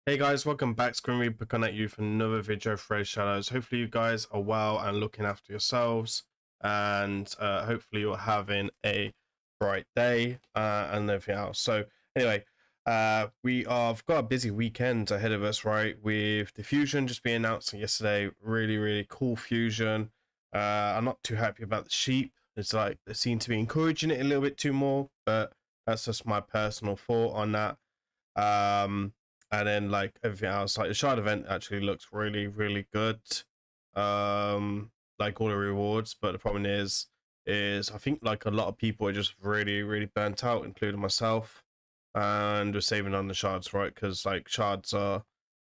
Hey guys, welcome back. It's Grimreaper coming at you for another video for Raidshadowlegends. Hopefully you guys are well and looking after yourselves, and hopefully you're having a bright day and everything else. So anyway, we've got a busy weekend ahead of us, right? With the fusion just being announced yesterday, really cool fusion. I'm not too happy about the sheep. It's like they seem to be encouraging it a little bit too more, but that's just my personal thought on that. And then like everything else, like the shard event actually looks really good. Like all the rewards, but the problem is I think like a lot of people are just really burnt out, including myself, and we're saving on the shards, right? Because like shards are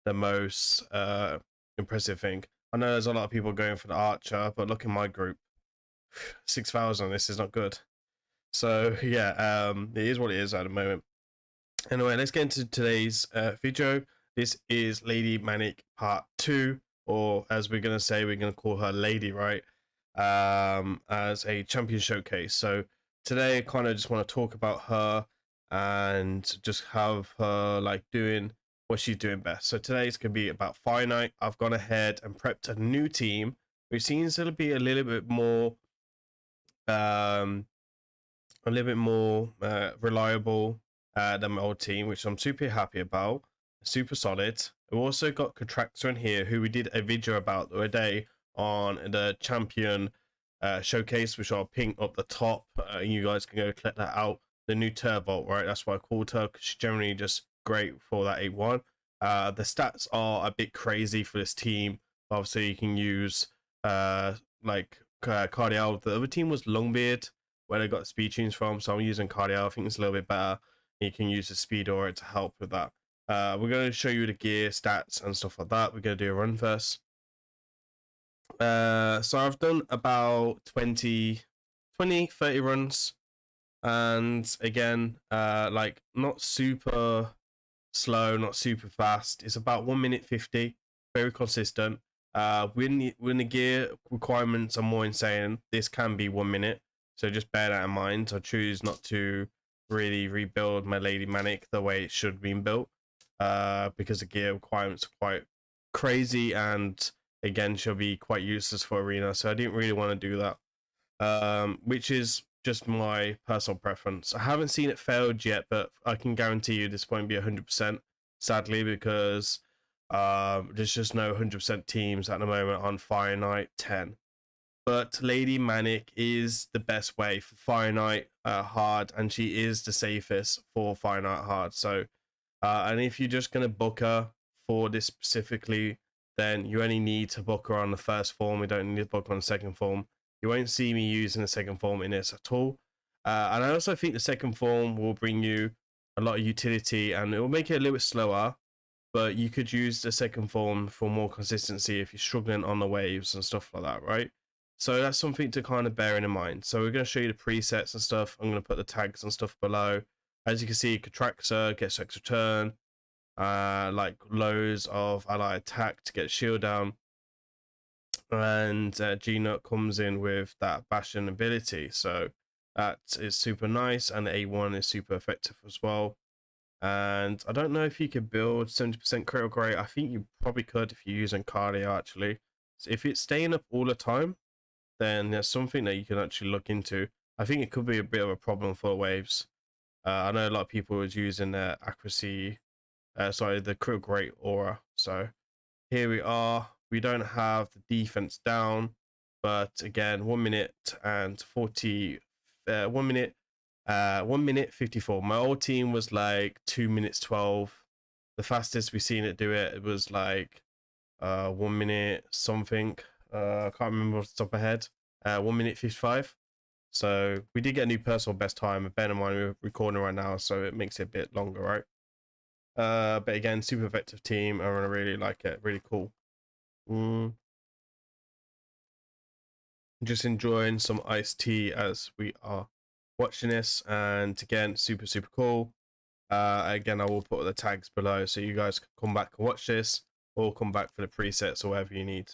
the most impressive thing. I know there's a lot of people going for the archer, but look in my group, 6,000. This is not good. So yeah, it is what it is at the moment. Anyway, let's get into today's video. This is Lady Manic Part 2, or as we're going to say, we're going to call her Lady, right? As a champion showcase. So today I kind of just want to talk about her and just have her like doing what she's doing best. So today's going to be about Fire Night. I've gone ahead and prepped a new team, which seems to be a little bit more reliable than my old team, which I'm super happy about. Super solid. We also got Contractor in here, who we did a video about the other day on the champion showcase, which I'll ping up the top. You guys can go check that out. The new Turvolt, right? That's why I called her, because she's generally just great for that 8-1. The stats are a bit crazy for this team. Obviously, you can use Cardial. The other team was Longbeard, where I got the speed tunes from, so I'm using Cardio. I think it's a little bit better. You can use the speed aura to help with that. We're going to show you the gear stats and stuff like that. We're going to do a run first. So I've done about 20, 30 runs, and again, like not super slow, not super fast. It's about 1 minute 50, very consistent. When the gear requirements are more insane, this can be 1 minute. So just bear that in mind. I choose not to really rebuild my Lady Manic the way it should be built, because the gear requirements are quite crazy, and again, she'll be quite useless for arena. So I didn't really want to do that, which is just my personal preference. I haven't seen it failed yet, but I can guarantee you this won't be 100%, sadly, because there's just no 100% teams at the moment on Fire Night 10. But Lady Manic is the best way for Fire Night hard, and she is the safest for Fire Night hard. So, and if you're just going to book her for this specifically, then you only need to book her on the first form. You don't need to book her on the second form. You won't see me using the second form in this at all. And I also think the second form will bring you a lot of utility, and it will make it a little bit slower, but you could use the second form for more consistency if you're struggling on the waves and stuff like that, right? So that's something to kind of bear in mind. So we're going to show you the presets and stuff. I'm going to put the tags and stuff below. As you can see, Contractor gets extra turn, like loads of ally attack to get shield down, and G-Nut comes in with that bashing ability. So that is super nice, and the A1 is super effective as well. And I don't know if you could build 70% critical rate. I think you probably could if you're using cardio, actually. So if it's staying up all the time, then there's something that you can actually look into. I think it could be a bit of a problem for waves. I know a lot of people was using their accuracy, the critical rate aura. So here we are. We don't have the defense down, but again, 1 minute and 40, 1 minute 1 minute 54. My old team was like 2 minutes 12. The fastest we seen it do it was like 1 minute something. I can't remember off the top of my head. 1 minute 55. So we did get a new personal best time. Bear in mind we're recording right now, so it makes it a bit longer, right? But again, super effective team. I really like it. Really cool. Just enjoying some iced tea as we are watching this, and again, super cool. Again, I will put the tags below so you guys can come back and watch this, or come back for the presets or whatever you need.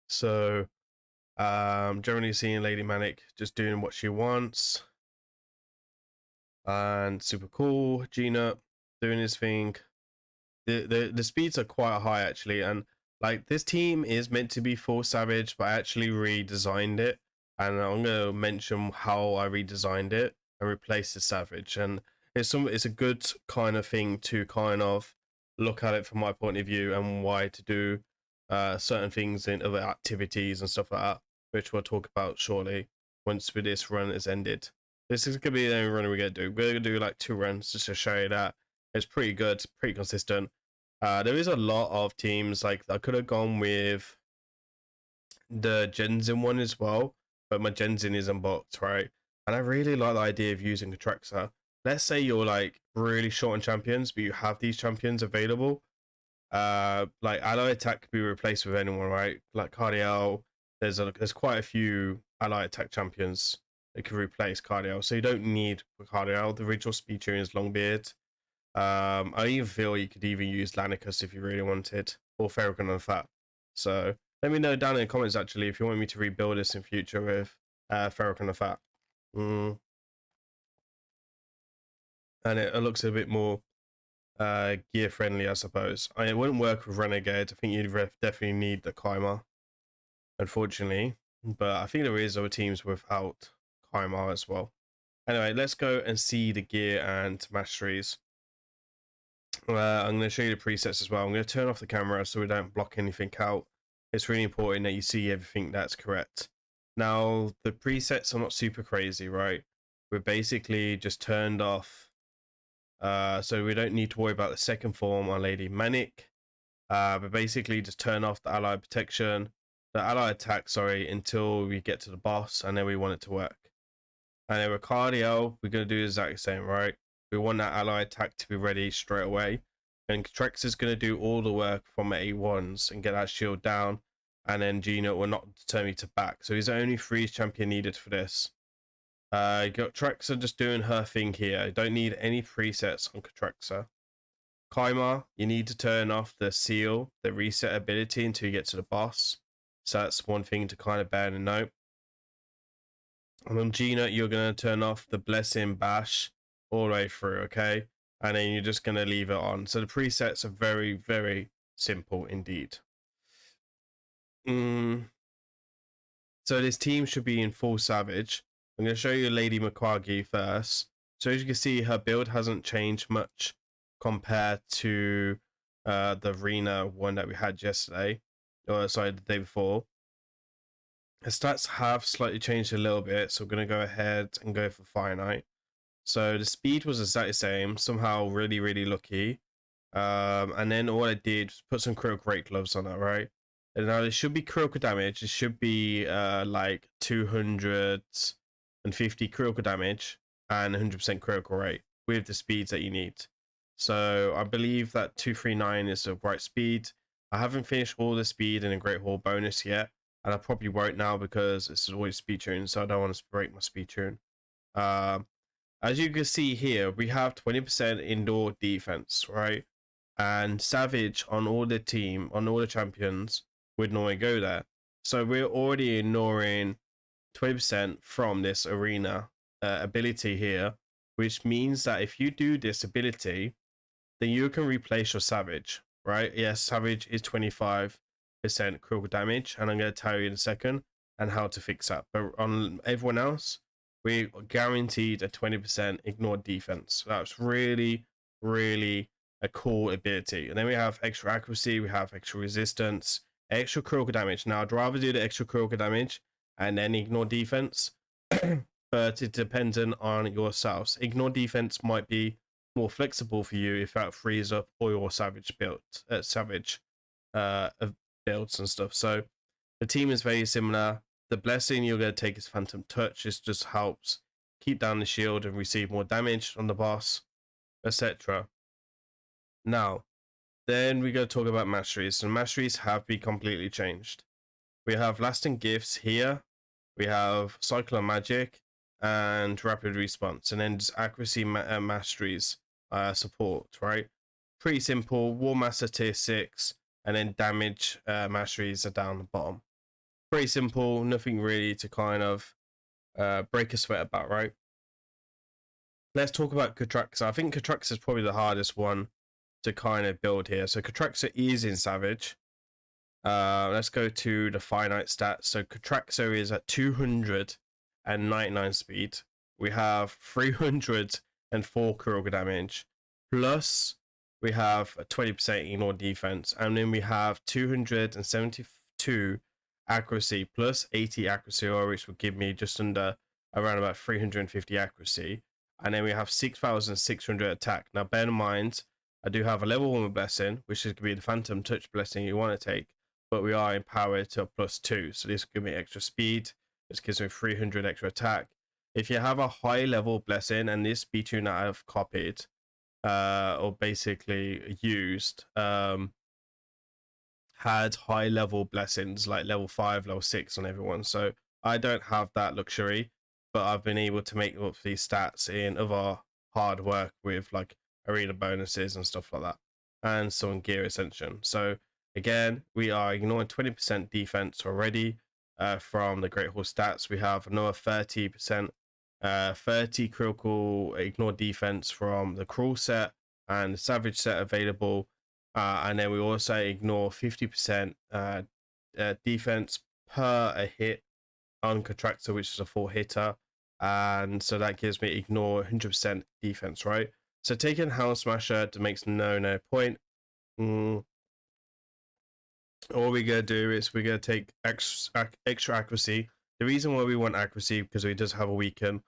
So generally seeing Lady Manic just doing what she wants. and super cool. Gina doing his thing. The speeds are quite high actually, and like this team is meant to be full savage, but I actually redesigned it, and I'm gonna mention how I redesigned it and replaced the savage. And it's a good kind of thing to kind of look at it from my point of view and why to do certain things in other activities and stuff like that, which we'll talk about shortly once this run is ended. This is gonna be the only run we're gonna do. We're gonna do like 2 runs just to show you that it's pretty good, pretty consistent. There is a lot of teams like I could have gone with the Genzin one as well, but my Genzin is unboxed, right? And I really like the idea of using a Traxxas. Let's say you're like really short on champions, but you have these champions available. Like ally attack could be replaced with anyone, right? Like Cardiel, there's quite a few ally attack champions that can replace Cardiel, so you don't need Cardiel. The original speed tune is Longbeard. I even feel you could even use Lanicus if you really wanted, or Ferrican and Fat. So let me know down in the comments actually if you want me to rebuild this in future with Ferrican and Fat. And it looks a bit more gear friendly, I suppose. It wouldn't work with Renegade. I think you'd definitely need the Kai'Ma, unfortunately. But I think there is other teams without Kai'Ma as well. Anyway, let's go and see the gear and masteries. I'm going to show you the presets as well. I'm going to turn off the camera so we don't block anything out. It's really important that you see everything that's correct. Now, the presets are not super crazy, right? We're basically just turned off. So we don't need to worry about the second form on Lady Manic. But basically just turn off the ally protection, the ally attack, sorry, until we get to the boss, and then we want it to work. And then with Cardio, we're going to do the exact same, right? We want that ally attack to be ready straight away. And Trex is going to do all the work from A1s and get that shield down. And then Gino will not turn me to back. So he's the only freeze champion needed for this. Got Trexa just doing her thing here. You don't need any presets on Trexa. Kai'Ma, you need to turn off the seal, the reset ability until you get to the boss. So that's one thing to kind of bear in note. And on Gina, you're going to turn off the Blessing Bash all the way through, okay? And then you're just going to leave it on. So the presets are very, very simple indeed. So this team should be in full savage. I'm going to show you Lady Makagi first. So as you can see, her build hasn't changed much compared to the arena one that we had yesterday. Or sorry, the day before. Her stats have slightly changed a little bit, so we're going to go ahead and go for Finite. So the speed was exactly the same, somehow really, really lucky. And then all I did was put some critical rate gloves on that, right? And now it should be critical damage. It should be like 250 critical damage and 100% critical rate with the speeds that you need. So I believe that 239 is the right speed. I haven't finished all the speed in a Great Hall bonus yet, and I probably won't now because it's always speed tune, so I don't want to break my speed tune. As you can see here, we have 20% indoor defense, right? And Savage on all the team, on all the champions, would normally go there. So we're already ignoring 20% from this arena ability here, which means that if you do this ability, then you can replace your Savage, right? Yes, Savage is 25% critical damage, and I'm going to tell you in a second and how to fix that. But on everyone else, we guaranteed a 20% ignore defense. So that's really, really a cool ability. And then we have extra accuracy, we have extra resistance, extra critical damage. Now, I'd rather do the extra critical damage and then ignore defense, but it depends on yourselves. Ignore defense might be more flexible for you if that frees up all your savage builds, builds and stuff. So the team is very similar. The blessing you're going to take is Phantom Touch. This just helps keep down the shield and receive more damage on the boss, etc. Now, then we go talk about masteries. So masteries have been completely changed. We have lasting gifts here. We have cyclone magic and rapid response, and then just accuracy masteries support. Right, pretty simple. War Master tier 6, and then damage masteries are down the bottom. Pretty simple, nothing really to kind of break a sweat about, right? let's talk about Catraxa. I think Catraxa is probably the hardest one to kind of build here. So Catraxa is in Savage. Let's go to the finite stats. So Catraxa is at 299 speed. We have 304 critical damage. Plus, we have a 20% ignore defense. And then we have 272 accuracy plus 80 accuracy, which will give me just under around about 350 accuracy. And then we have 6,600 attack. Now, bear in mind, I do have a level 1 blessing, which is going to be the Phantom Touch blessing you want to take. But we are empowered to a +2. So this will give me extra speed. This gives me 300 extra attack. If you have a high level blessing, and this B2 that I've copied, or basically used, had high level blessings like level 5, level 6 on everyone. So I don't have that luxury, but I've been able to make up these stats in other hard work with like arena bonuses and stuff like that, and some gear ascension. So again, we are ignoring 20% defense already from the Great Horse stats. We have another 30%, 30 critical ignore defense from the Cruel set and the Savage set available. And then we also ignore 50% defense per a hit on Catraxa, which is a 4-hitter. And so that gives me ignore 100% defense, right? So taking Hound Smasher makes no point. All we're going to do is we're going to take extra accuracy. The reason why we want accuracy, because we does have a weaken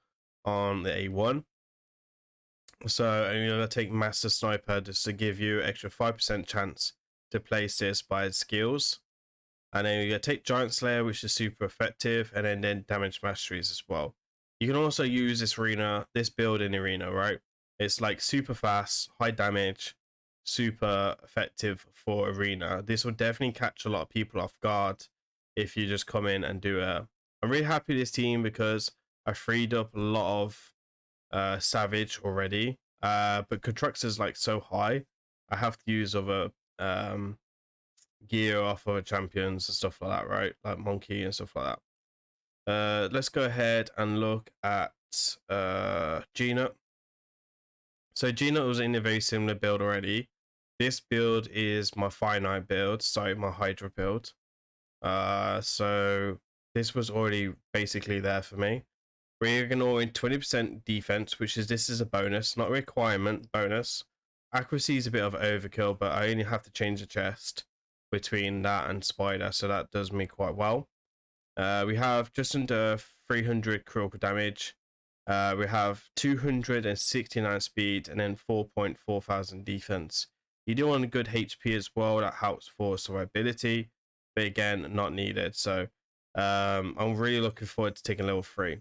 on the A1. So I'm going to take Master Sniper just to give you extra 5% chance to place this by its skills. And then you're going to take Giant Slayer, which is super effective, and then Damage Masteries as well. You can also use this build in Arena, right? It's like super fast, high damage, super effective for Arena. This will definitely catch a lot of people off guard if you just come in and do it. I'm really happy with this team because I freed up a lot of Savage already, but Catraxa is like so high, I have to use other gear off other champions and stuff like that, right? Like Monkey and stuff like that. Let's go ahead and look at Gina. So Gina was in a very similar build already. This build is my finite build, sorry, my Hydra build. So this was already basically there for me. We're ignoring 20% defense, this is a bonus, not a requirement, bonus. Accuracy is a bit of overkill, but I only have to change the chest between that and Spider, so that does me quite well. We have just under 300 critical damage. We have 269 speed and then 4.4 thousand defense. You do want a good HP as well, that helps for survivability, but again, not needed. So I'm really looking forward to taking level 3.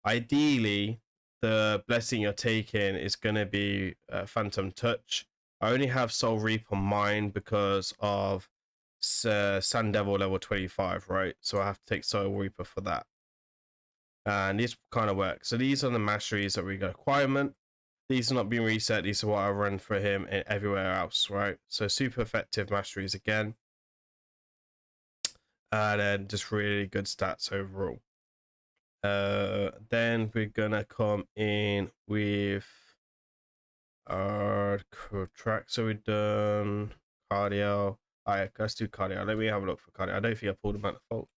Ideally, the blessing you're taking is going to be Phantom Touch. I only have Soul Reap on mine because of Sun Devil level 25, right? So I have to take Soul Reaper for that. And this kind of works. So these are the masteries that we got requirement. These are not being reset. These are what I run for him everywhere else, right? So super effective masteries again. And then just really good stats overall. Then we're gonna come in with our track. So we've done cardio. Alright, let's do cardio. Let me have a look for cardio. I don't think I pulled him out of fault.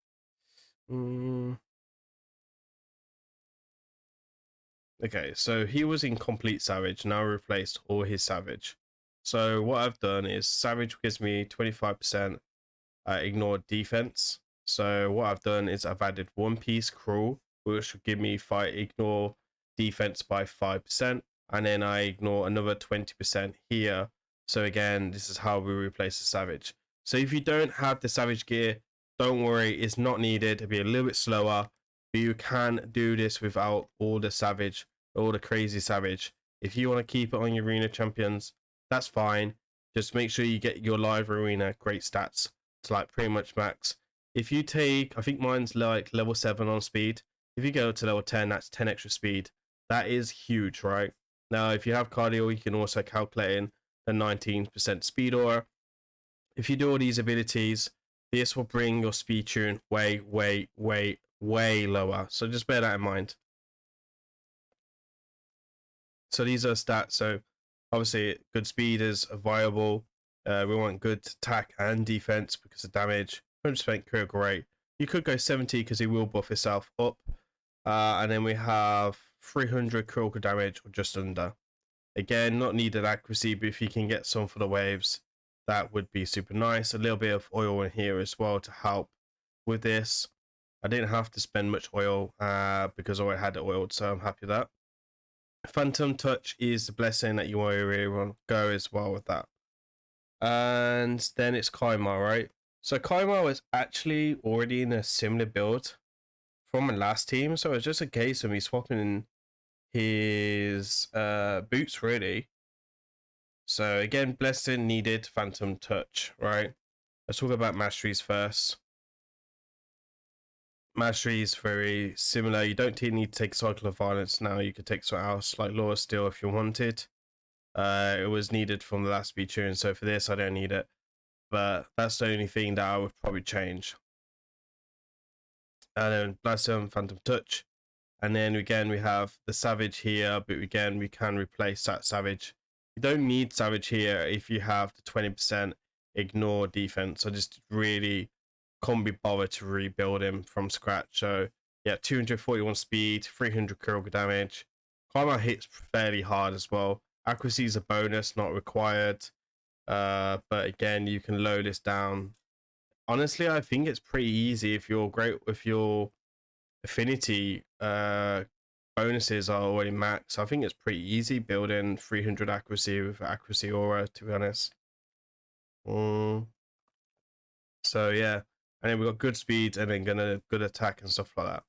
Okay, so he was in complete savage. Now I replaced all his savage. So what I've done is savage gives me 25% ignore defense. So what I've done is I've added one piece cruel, which will give me ignore defense by 5%, and then I ignore another 20% here. So again, this is how we replace the savage. So if you don't have the savage gear, don't worry, it's not needed. It'll be a little bit slower, but you can do this without all the savage, all the crazy savage. If you want to keep it on your arena champions, that's fine. Just make sure you get your live arena great stats to like pretty much max. If you take, I think mine's like level 7 on speed. If you go to level 10, that's 10 extra speed. That is huge, right? Now, if you have cardio, you can also calculate in the 19% speed aura. If you do all these abilities, this will bring your speed tune way lower. So just bear that in mind. So these are stats. So obviously, good speed is viable. We want good attack and defense because of damage. 100% critical rate. You could go 70 because he will buff himself up. And then we have 300 critical damage or just under. Again, not needed accuracy, but if you can get some for the waves, that would be super nice. A little bit of oil in here as well to help with this. I didn't have to spend much oil because I already had it oiled, so I'm happy with that. Phantom Touch is the blessing that you really want to go as well with that. And then it's Kaimar, right? So Kaimar was actually already in a similar build from my last team, so it's just a case of me swapping his boots, really. So again, blessing needed, Phantom Touch, right? Let's talk about masteries first. Mastery is very similar. You don't need to take Cycle of Violence now. You could take something else like Law of Steel if you wanted. It was needed from the last speed tune, so for this I don't need it. But that's the only thing that I would probably change. And then Blossom, Phantom Touch. And then again we have the Savage here, but again we can replace that Savage. You don't need Savage here if you have the 20% ignore defense. I just really can't be bothered to rebuild him from scratch. So yeah, 241 speed, 300 critical damage. Karma hits fairly hard as well. Accuracy is a bonus, not required. But again, you can load this down. Honestly, I think it's pretty easy if you're great with your affinity bonuses are already max. I think it's pretty easy building 300 accuracy with accuracy aura, to be honest. So yeah, and then we got good speed and then good attack and stuff like that.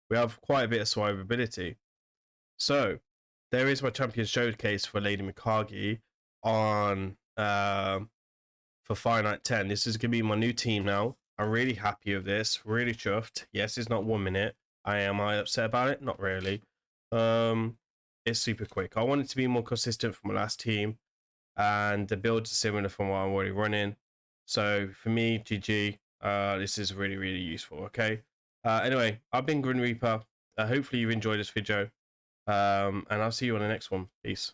We have quite a bit of survivability. So there is my champion showcase for Lady Mikage on for Finite 10. This is gonna be my new team now. I'm really happy with this, really chuffed. Yes, it's not 1 minute. Am I upset about it? Not really. It's super quick. I want it to be more consistent from my last team, and the builds are similar from what I'm already running. So for me, GG. This is really, really useful. Okay. Anyway, I've been Grim Reaper. Hopefully you enjoyed this video. And I'll see you on the next one. Peace.